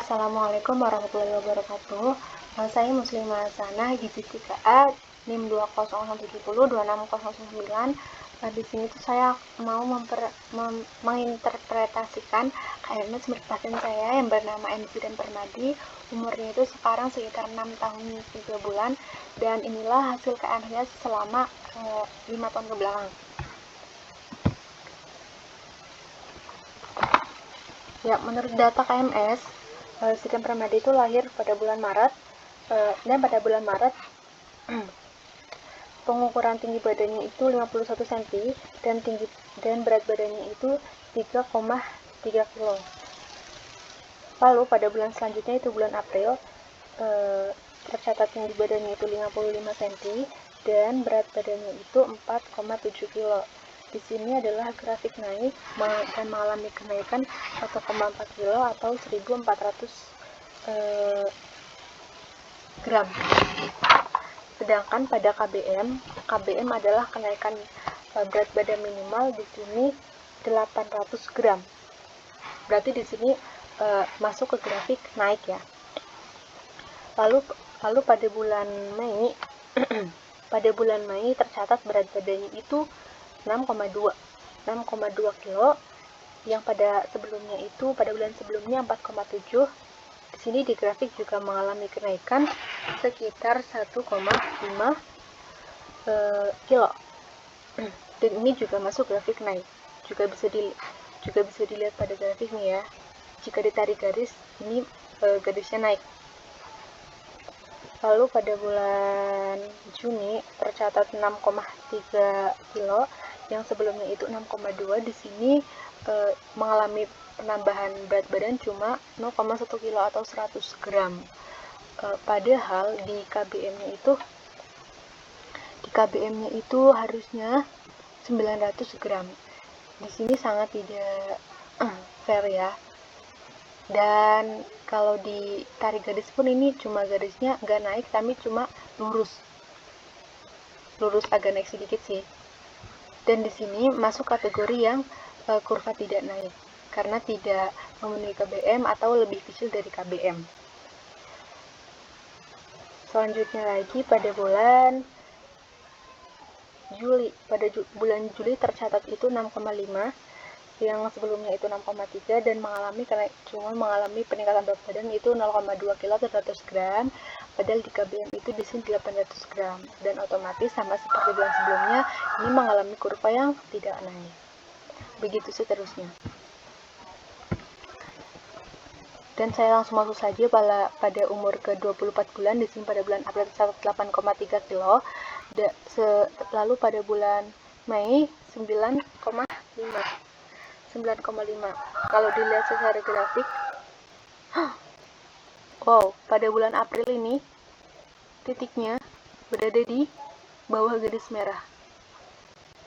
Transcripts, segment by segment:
Assalamualaikum warahmatullahi wabarakatuh. Saya Muslimah Hasanah, gizi 3A, NIM 201702609. Di sini tuh saya mau menginterpretasikan KMS menurut pasien saya yang bernama MC dan Permadi. Umurnya itu sekarang sekitar 6 tahun 3 bulan, dan inilah hasil KMS selama 5 tahun ke belakang. Ya, menurut data KMS, MC dan Permadi itu lahir pada bulan Maret, dan pada bulan Maret pengukuran tinggi badannya itu 51 cm dan berat badannya itu 3,3 kg. Lalu pada bulan selanjutnya itu bulan April, tercatat tinggi badannya itu 55 cm dan berat badannya itu 4,7 kg. Di sini adalah grafik naik dan mengalami kenaikan 1,4 kg atau 1400 gram. Sedangkan pada KBM adalah kenaikan berat badan minimal di sini 800 gram. Berarti di sini masuk ke grafik naik ya. Lalu pada bulan Mei pada bulan Mei tercatat berat badannya itu 6,2 kilo, yang pada bulan sebelumnya 4,7. Di sini di grafik juga mengalami kenaikan sekitar 1,5 kilo. Dan ini juga masuk grafik naik. Juga bisa dilihat pada grafiknya ya. Jika ditarik garis, ini garisnya naik. Lalu pada bulan Juni tercatat 6,3 kilo, yang sebelumnya itu 6,2. Di sini mengalami penambahan berat badan cuma 0,1 kilo atau 100 gram. Padahal di KBM-nya itu harusnya 900 gram. Di sini sangat tidak fair ya. Dan kalau ditarik garis pun ini cuma garisnya nggak naik, tapi cuma lurus agak naik sedikit sih. Dan di sini masuk kategori yang kurva tidak naik karena tidak memenuhi KBM atau lebih kecil dari KBM. Selanjutnya lagi pada bulan Juli. Pada bulan Juli tercatat itu 6,5, yang sebelumnya itu 6,3, dan mengalami peningkatan berat badan itu 0,2 kg atau 100 gram. Padahal di KBM itu di sini 800 gram, dan otomatis sama seperti bulan sebelumnya ini mengalami kurva yang tidak naik. Begitu seterusnya. Dan saya langsung masuk saja pada umur ke-24 bulan. Di sini pada bulan April tercatat 8,3 kilo. Lalu pada bulan Mei 9,5. Kalau dilihat secara grafik, wow, pada bulan April ini titiknya berada di bawah garis merah.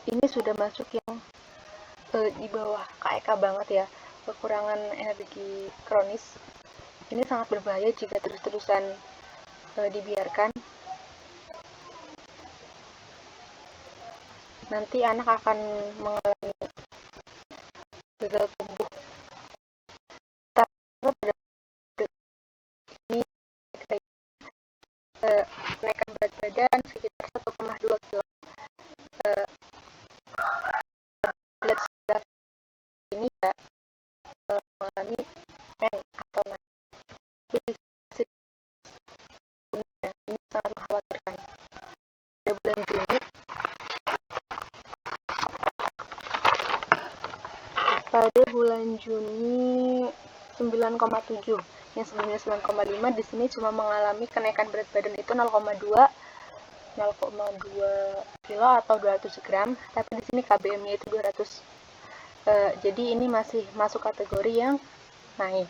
Ini sudah masuk yang di bawah KEK banget ya, kekurangan energi kronis. Ini sangat berbahaya jika terus-terusan dibiarkan. Nanti anak akan mengalami gagal tumbuh. Kenaikan berat badan sekitar 1,2 kg. Ini ya mengalami atau ini sangat mengkhawatirkan. Pada bulan Juni 9,7, yang sebelumnya 9,5. Di sini cuma mengalami kenaikan berat badan itu 0,2 kilo atau 200 gram, tapi di sini KBM-nya itu 200. Jadi ini masih masuk kategori yang naik.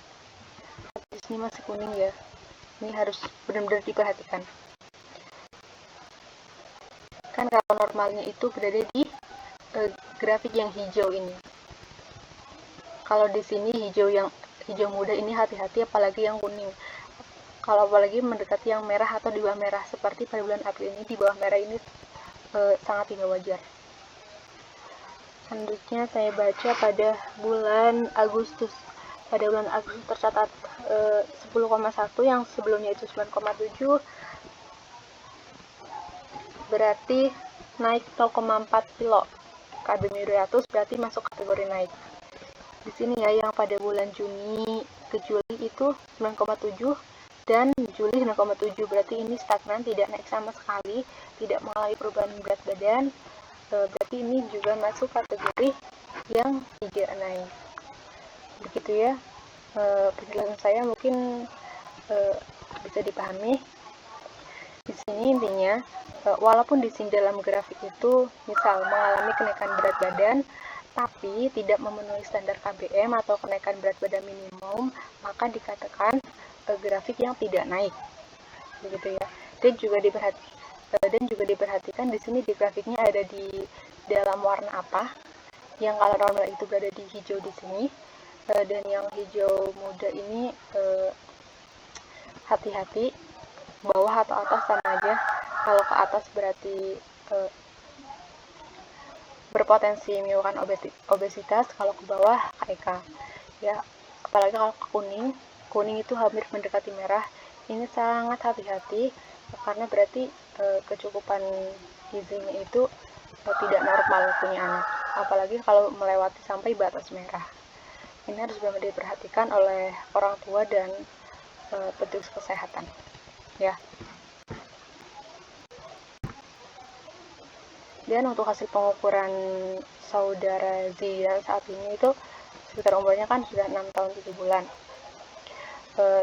Di sini masih kuning ya. Ini harus benar-benar diperhatikan. Kan kalau normalnya itu berada di grafik yang hijau ini. Kalau di sini hijau muda ini hati-hati, apalagi yang kuning. Kalau apalagi mendekati yang merah atau di bawah merah, seperti pada bulan April ini, di bawah merah ini sangat tidak wajar. Selanjutnya saya baca pada bulan Agustus. pada bulan Agustus tercatat 10,1, yang sebelumnya itu 9,7, berarti naik 0,4 kilo. KBMI 200 berarti masuk kategori naik. Di sini ya, yang pada bulan Juni ke Juli itu 9,7 dan Juli 9,7, berarti ini stagnan, tidak naik sama sekali, tidak mengalami perubahan berat badan. Berarti ini juga masuk kategori yang tidak naik. Begitu ya, penjelasan saya mungkin bisa dipahami. Di sini intinya, walaupun di sini dalam grafik itu misal mengalami kenaikan berat badan tapi tidak memenuhi standar KBM atau kenaikan berat badan minimum, maka dikatakan grafik yang tidak naik, begitu ya. Dan juga diperhatikan di sini di grafiknya ada di dalam warna apa. Yang kalau normal itu berada di hijau di sini, dan yang hijau muda ini hati-hati, bawah atau atas sama aja. Kalau ke atas berarti berpotensi menimbulkan obesitas, kalau ke bawah KEK ya. Apalagi kalau ke kuning itu hampir mendekati merah, ini sangat hati-hati karena berarti kecukupan gizinya itu tidak normal punya anak, apalagi kalau melewati sampai batas merah. Ini harus benar diperhatikan oleh orang tua dan petugas kesehatan ya. Dan untuk hasil pengukuran saudara Zidan saat ini itu sekitar umurnya kan sudah 6 tahun 7 bulan.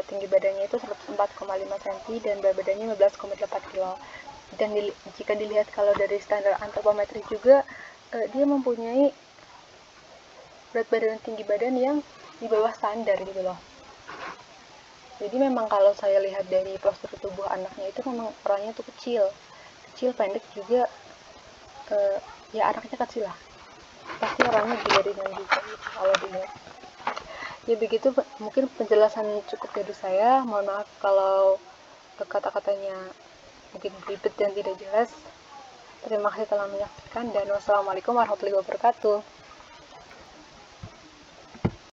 Tinggi badannya itu 104,5 cm dan berat badannya 15,8 kg. Dan jika dilihat kalau dari standar antropometri juga, dia mempunyai berat badan dan tinggi badan yang di bawah standar gitu loh. Jadi memang kalau saya lihat dari postur tubuh anaknya itu memang orangnya tuh kecil pendek juga. Ya anaknya kecil lah, pasti orangnya juga ringan juga gitu kalau dilihat. Ya begitu, mungkin penjelasan cukup dari saya. Mohon maaf kalau kata-katanya mungkin ribet dan tidak jelas. Terima kasih telah menyaksikan dan wassalamualaikum warahmatullahi wabarakatuh.